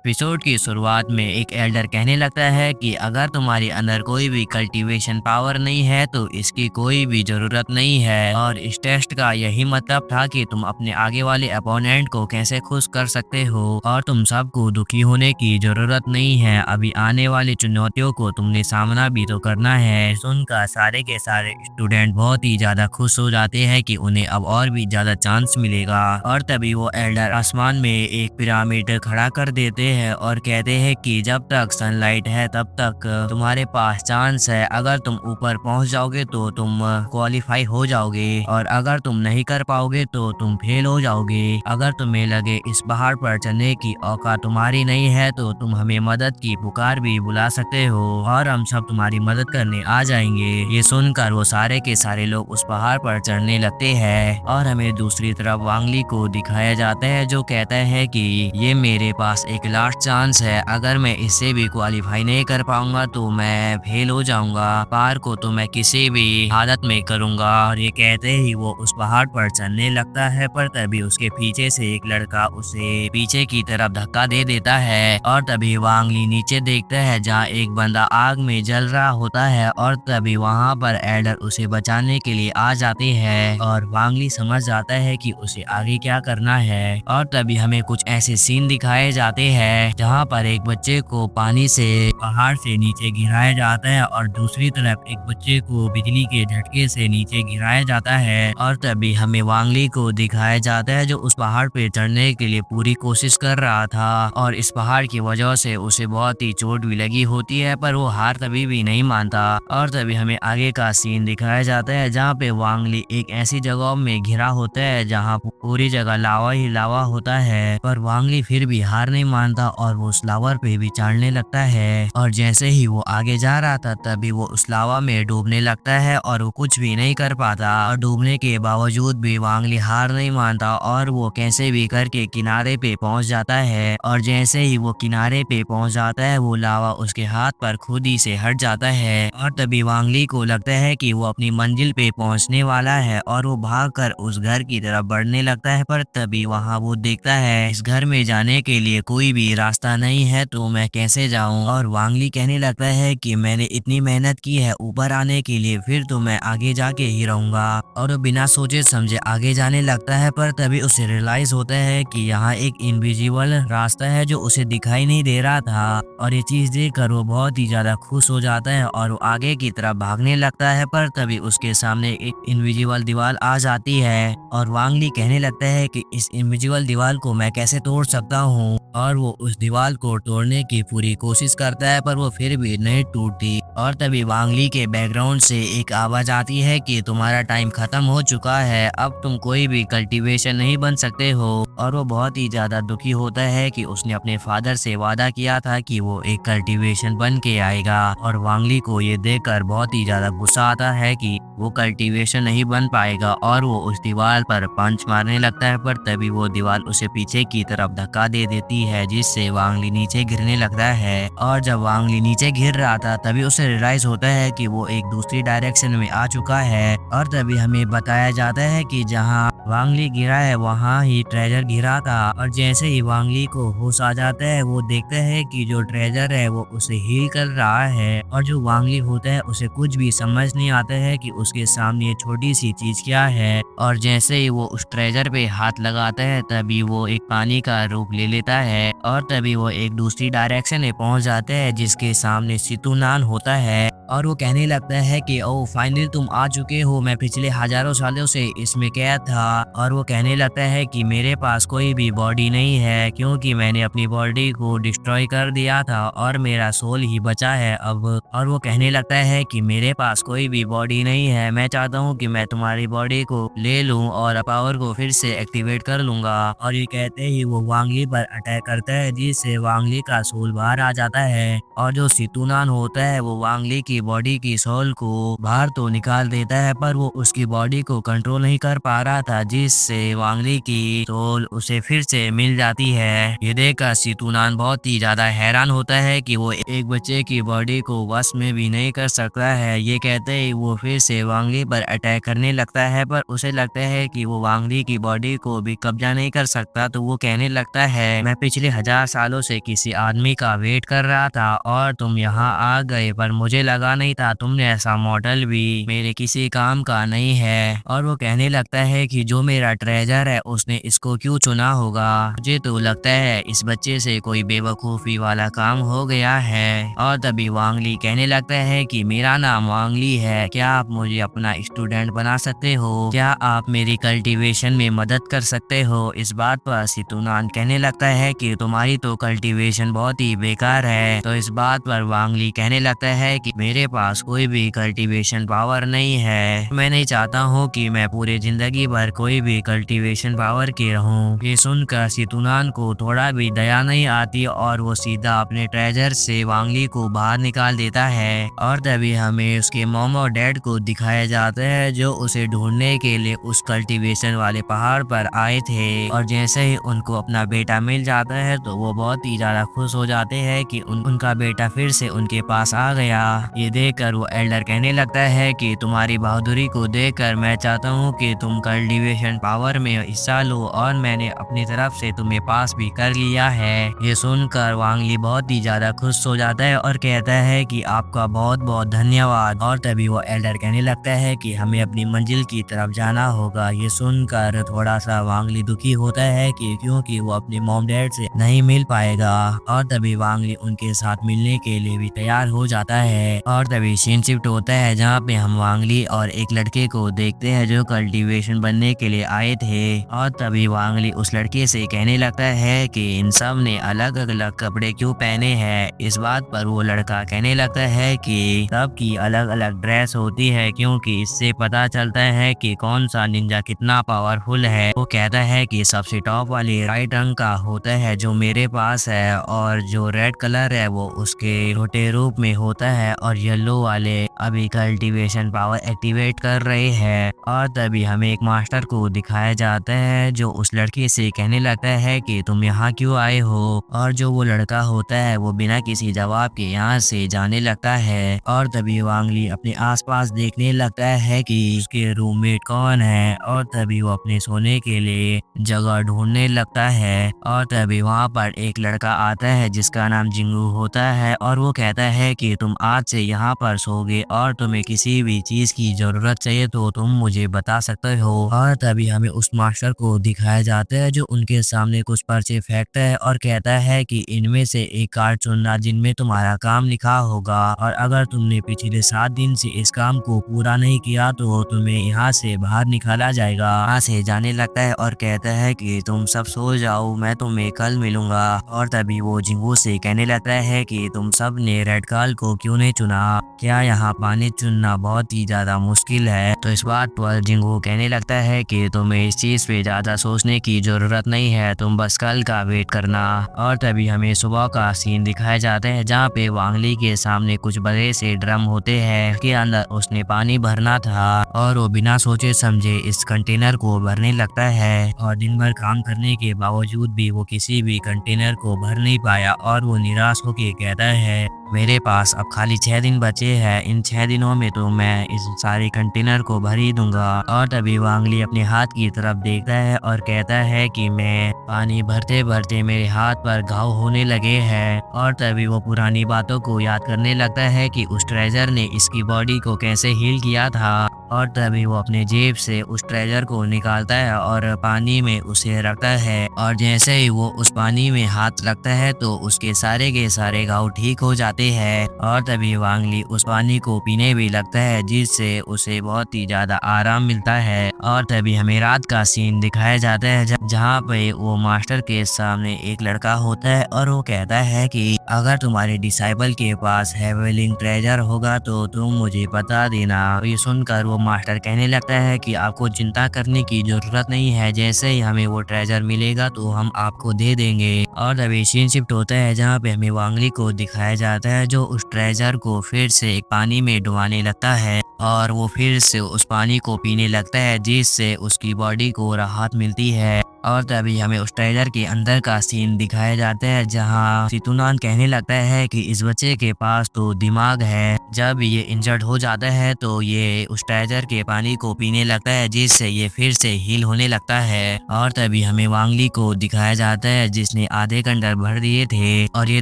Episode की शुरुआत में एक एल्डर कहने लगता है कि अगर तुम्हारे अंदर कोई भी कल्टीवेशन पावर नहीं है तो इसकी कोई भी जरूरत नहीं है। और इस टेस्ट का यही मतलब था कि तुम अपने आगे वाले अपोनेंट को कैसे खुश कर सकते हो और तुम सबको दुखी होने की जरूरत नहीं है। अभी आने वाली चुनौतियों को तुमने सामना भी तो करना है। सुनकर सारे के सारे स्टूडेंट बहुत ही ज्यादा खुश हो जाते हैं कि उन्हें अब और भी ज्यादा चांस मिलेगा। और तभी वो एल्डर आसमान में एक पिरामिड खड़ा कर देते हैं और कहते हैं कि जब तक सनलाइट है तब तक तुम्हारे पास चांस है। अगर तुम ऊपर पहुंच जाओगे तो तुम क्वालिफाई हो जाओगे और अगर तुम नहीं कर पाओगे तो तुम फेल हो जाओगे। अगर तुम्हें लगे इस पहाड़ पर चढ़ने की औकात तुम्हारी नहीं है तो तुम हमें मदद की पुकार भी बुला सकते हो और हम सब तुम्हारी मदद करने आ जाएंगे। ये सुनकर वो सारे के सारे लोग उस पहाड़ पर चढ़ने लगते हैं और हमें दूसरी तरफ वांगली को दिखाया जाता है जो कहता है कि ये मेरे पास एक लास्ट चांस है। अगर मैं इससे भी क्वालिफाई नहीं कर पाऊंगा तो मैं फेल हो जाऊंगा। पार को तो मैं किसी भी हालत में करूंगा। और ये कहते ही वो उस पहाड़ पर चलने लगता है पर तभी उसके पीछे से एक लड़का उसे पीछे की तरफ धक्का दे देता है और तभी वांगली नीचे देखता है जहाँ एक बंदा आग में जल रहा होता है और तभी वहाँ पर एल्डर उसे बचाने के लिए आ जाते हैं और वांगली समझ जाता है कि उसे आगे क्या करना है। और तभी हमें कुछ ऐसे सीन दिखाए जाते हैं जहाँ पर एक बच्चे को पानी से पहाड़ से नीचे गिराया जाता है और दूसरी तरफ एक बच्चे को बिजली के झटके से नीचे गिराया जाता है। और तभी हमें वांगली को दिखाया जाता है जो उस पहाड़ पे चढ़ने के लिए पूरी कोशिश कर रहा था और इस पहाड़ की वजह से उसे बहुत ही चोट भी लगी होती है पर वो हार कभी भी नहीं मानता। और तभी हमें आगे का सीन दिखाया जाता है जहाँ पे वांगली एक ऐसी जगह में घिरा होता है जहाँ पूरी जगह लावा ही लावा होता है पर वांगली फिर भी हार नहीं मानता और वो उस लावर पे भी चढ़ने लगता है। और जैसे ही वो आगे जा रहा था तभी वो उस लावा में डूबने लगता है और वो कुछ भी नहीं कर पाता और डूबने के बावजूद भी वांगली हार नहीं मानता और वो कैसे भी करके किनारे पे पहुंच जाता है। और जैसे ही वो किनारे पे पहुंच जाता है वो लावा उसके हाथ पर खुद ही से हट जाता है और तभी वांगली को लगता है कि वो अपनी मंजिल पे पहुंचने वाला है और वो भागकर उस घर की तरफ बढ़ने लगता है पर तभी वहां वो देखता है इस घर में जाने के लिए कोई भी रास्ता नहीं है तो मैं कैसे जाऊं। और वांगली कहने लगता है कि मैंने इतनी मेहनत की है ऊपर आने के लिए फिर तो मैं आगे जाके ही रहूंगा। और वो बिना सोचे समझे आगे जाने लगता है पर तभी उसे रियलाइज होता है कि यहाँ एक इनविजिबल रास्ता है जो उसे दिखाई नहीं दे रहा था। और ये चीज देखकर वो बहुत ही ज्यादा खुश हो जाता है और वो आगे की तरफ भागने लगता है पर तभी उसके सामने एक इनविजिबल दीवार आ जाती है और वांगली कहने लगता है कि इस इनविजिबल दीवार को मैं कैसे तोड़ सकता हूँ। और वो उस दीवार को तोड़ने की पूरी कोशिश करता है पर वो फिर भी नहीं टूटती। और तभी वांगली के बैकग्राउंड से एक आवाज आती है कि तुम्हारा टाइम खत्म हो चुका है, अब तुम कोई भी कल्टीवेशन नहीं बन सकते हो। और वो बहुत ही ज्यादा दुखी होता है कि उसने अपने फादर से वादा किया था कि वो एक कल्टीवेशन बन के आएगा। और वांगली को ये देखकर बहुत ही ज्यादा गुस्सा आता है कि वो कल्टीवेशन नहीं बन पाएगा और वो उस दीवार पर पंच मारने लगता है पर तभी वो दीवार उसे पीछे की तरफ धक्का दे देती है जिससे वांगली नीचे गिरने लगता है। और जब वांगली नीचे गिर रहा था तभी उसे रियलाइज होता है कि वो एक दूसरी डायरेक्शन में आ चुका है। और तभी हमें बताया जाता है कि जहाँ वांगली गिरा है वहाँ ही ट्रेजर गिरा था। और जैसे ही वांगली को होश आ जाता है वो देखता है कि जो ट्रेजर है वो उसे हील कर रहा है और जो वांगली होता है उसे कुछ भी समझ नहीं आता है कि उसके सामने छोटी सी चीज क्या है। और जैसे ही वो उस ट्रेजर पे हाथ लगाता है तभी वो एक पानी का रूप ले लेता है और तभी वो एक दूसरी डायरेक्शन में पहुंच जाता है जिसके सामने सितुनान होता है। और वो कहने लगता है कि ओ फाइनली तुम आ चुके हो, मैं पिछले हजारों सालों से इसमें कैद था। और वो कहने लगता है कि मेरे पास कोई भी बॉडी नहीं है क्योंकि मैंने अपनी बॉडी को डिस्ट्रॉय कर दिया था और मेरा सोल ही बचा है अब। और वो कहने लगता है कि मेरे पास कोई भी बॉडी नहीं है, मैं चाहता हूँ कि मैं तुम्हारी बॉडी को ले लूँ और पावर को फिर से एक्टिवेट कर लूंगा। और ये कहते ही वो वांगली पर अटैक करता है जिससे वांगली का सोल बाहर आ जाता है और जो सितुनान होता है वो वांगली की की बॉडी की सोल को बाहर तो निकाल देता है, पर वो उसकी बॉडी को कंट्रोल नहीं कर पा रहा था, जिससे वांगली की सोल उसे फिर से मिल जाती है। ये देखकर सितुनान बहुत ही ज्यादा हैरान होता है कि वो एक बच्चे की बॉडी को वश में भी नहीं कर सकता है। ये कहते ही वो फिर से वांगली पर अटैक करने लगता है, पर उसे लगता है कि वो वांगली की बॉडी को भी कब्जा नहीं कर सकता, तो वो कहने लगता है, मैं पिछले 1000 सालों से किसी आदमी का वेट कर रहा था और तुम यहाँ आ गए, पर मुझे लगा नहीं था तुमने ऐसा मॉडल भी मेरे किसी काम का नहीं है। और वो कहने लगता है कि जो मेरा ट्रेजर है उसने इसको क्यों चुना होगा, मुझे तो लगता है इस बच्चे से कोई बेवकूफ़ी वाला काम हो गया है। और तभी वांगली कहने लगता है कि मेरा नाम वांगली है, क्या आप मुझे अपना स्टूडेंट बना सकते हो, क्या आप मेरी कल्टीवेशन में मदद कर सकते हो। इस बात पर सितुनान कहने लगता है कि तुम्हारी तो कल्टीवेशन बहुत ही बेकार है। तो इस बात पर वांगली कहने लगता है कि मेरे पास कोई भी कल्टीवेशन पावर नहीं है, मैं नहीं चाहता हूँ कि मैं पूरी जिंदगी भर कोई भी कल्टीवेशन पावर के रहूं। ये सुनकर सितुनान को थोड़ा भी दया नहीं आती और वो सीधा अपने ट्रेजर से वांगली को बाहर निकाल देता है। और तभी हमें उसके मॉम और डैड को दिखाया जाता है, जो उसे ढूंढने के लिए उस कल्टीवेशन वाले पहाड़ पर आए थे। और जैसे ही उनको अपना बेटा मिल जाता है तो वो बहुत ही ज्यादा खुश हो जाते हैं कि उनका बेटा फिर से उनके पास आ गया। ये देखकर वो एल्डर कहने लगता है कि तुम्हारी बहादुरी को देखकर मैं चाहता हूँ कि तुम कल्टीवेशन पावर में हिस्सा लो, और मैंने अपनी तरफ से तुम्हें पास भी कर लिया है। ये सुनकर वांगली बहुत ही ज्यादा खुश हो जाता है और कहता है कि आपका बहुत बहुत धन्यवाद। और तभी वो एल्डर कहने लगता है कि हमें अपनी मंजिल की तरफ जाना होगा। ये सुनकर थोड़ा सा वांगली दुखी होता है कि क्योंकि वो अपने मॉम डैड से नहीं मिल पाएगा। और तभी वांगली उनके साथ मिलने के लिए भी तैयार हो जाता है। और तभी सीन शिफ्ट होता है जहाँ पे हम वांगली और एक लड़के को देखते हैं जो कल्टीवेशन बनने के लिए आए थे। और तभी वांगली उस लड़के से कहने लगता है कि इन सब ने अलग अलग कपड़े क्यों पहने हैं। इस बात पर वो लड़का कहने लगता है कि सबकी अलग अलग ड्रेस होती है, क्योंकि इससे पता चलता है कि कौन सा निंजा कितना पावरफुल है। वो कहता है कि सबसे टॉप वाली राइट रंग का होता है जो मेरे पास है, और जो रेड कलर है वो उसके छोटे रूप में होता है, और येलो वाले अभी कल्टीवेशन पावर एक्टिवेट कर रहे हैं। और तभी हमें एक मास्टर को दिखाया जाता है जो उस लड़के से कहने लगता है कि तुम यहाँ क्यों आए हो। और जो वो लड़का होता है वो बिना किसी जवाब के यहाँ से जाने लगता है। और तभी वांगली अपने आसपास देखने लगता है कि उसके रूममेट कौन है, और तभी वो अपने सोने के लिए जगह ढूंढने लगता है। और तभी वहाँ पर एक लड़का आता है जिसका नाम जिंगू होता है, और वो कहता है कि तुम आज से यहाँ पर सोगे, और तुम्हें किसी भी चीज की जरूरत चाहिए तो तुम मुझे बता सकते हो। और तभी हमें उस मास्टर को दिखाया जाता है जो उनके सामने कुछ पर्चे फेंकता है और कहता है कि इनमें से एक कार्ड चुनना जिनमें तुम्हारा काम लिखा होगा, और अगर तुमने पिछले 7 दिन से इस काम को पूरा नहीं किया तो तुम्हें यहाँ से बाहर निकाला जाएगा। यहाँ से जाने लगता है और कहता है कि तुम सब सो जाओ, मैं तुम्हें कल मिलूंगा। और तभी वो जिंगू से कहने लगता है कि तुम सब ने रेड कार्ल को क्यों नहीं चुना, क्या यहाँ पानी चुनना बहुत ही ज्यादा मुश्किल है। तो इस बात पर जिंगू कहने लगता है कि तुम्हें इस चीज पे ज्यादा सोचने की जरूरत नहीं है, तुम बस कल का वेट करना। और तभी हमें सुबह का सीन दिखाया जाता है जहाँ पे वांगली के सामने कुछ बड़े से ड्रम होते हैं, के अंदर उसने पानी भरना था, और वो बिना सोचे समझे इस कंटेनर को भरने लगता है। और दिन भर काम करने के बावजूद भी वो किसी भी कंटेनर को भर नहीं पाया, और वो निराश होकर कहता है मेरे पास अब खाली 6 दिन बचे हैं, इन 6 दिनों में तो मैं इस सारे कंटेनर को भर ही दूंगा। और तभी वांगली अपने हाथ की तरफ देखता है और कहता है कि मैं पानी भरते भरते मेरे हाथ पर घाव होने लगे हैं। और तभी वो पुरानी बातों को याद करने लगता है कि उस ट्रेजर ने इसकी बॉडी को कैसे हील किया था। और तभी वो अपने जेब से उस ट्रेजर को निकालता है और पानी में उसे रखता है, और जैसे ही वो उस पानी में हाथ रखता है तो उसके सारे के सारे घाव ठीक हो जाते हैं। और तभी वांगली उस पानी को पीने भी लगता है जिससे उसे बहुत ही ज्यादा आराम मिलता है। और तभी हमें रात का सीन दिखाया जाता है जहाँ पे वो मास्टर के सामने एक लड़का होता है और वो कहता है कि अगर तुम्हारे डिसाइबल के पास हेवलिंग ट्रेजर होगा तो तुम मुझे बता देना। ये सुनकर वो वो मास्टर कहने लगता है कि आपको चिंता करने की ज़रूरत नहीं है, जैसे ही हमें वो ट्रेजर मिलेगा तो हम आपको दे देंगे। और तभी सीन शिफ्ट होता है जहाँ पे हमें वांगली को दिखाया जाता है जो उस ट्रेजर को फिर से एक पानी में डुबाने लगता है और वो फिर से उस पानी को पीने लगता है, जिससे उसकी बॉडी को राहत मिलती है। और तभी हमें उस ट्रेलर के अंदर का सीन दिखाया जाता है जहां सितुनान कहने लगता है कि इस बच्चे के पास तो दिमाग है। जब ये इंजर्ड हो जाता है तो ये उस ट्रेजर के पानी को पीने लगता है, जिससे ये फिर से हील होने लगता है। और तभी हमें वांगली को दिखाया जाता है जिसने आधे कंडर भर दिए थे और ये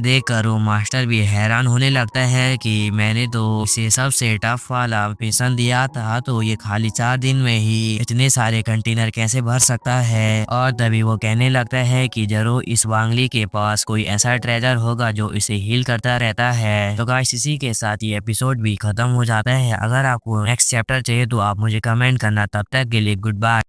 देखकर वो मास्टर भी हैरान होने लगता है कि मैंने तो इसे सबसे टफ वाला मिशन दिया था, तो ये खाली 4 दिन में ही इतने सारे कंटेनर कैसे भर सकता है। और तभी वो कहने लगता है कि जरूर इस वांगली के पास कोई ऐसा ट्रेजर होगा जो इसे हील करता रहता है। तो गाइस इसी के साथ ये एपिसोड भी खत्म हो जाता है। अगर आपको नेक्स्ट चैप्टर चाहिए तो आप मुझे कमेंट करना। तब तक के लिए गुड बाय।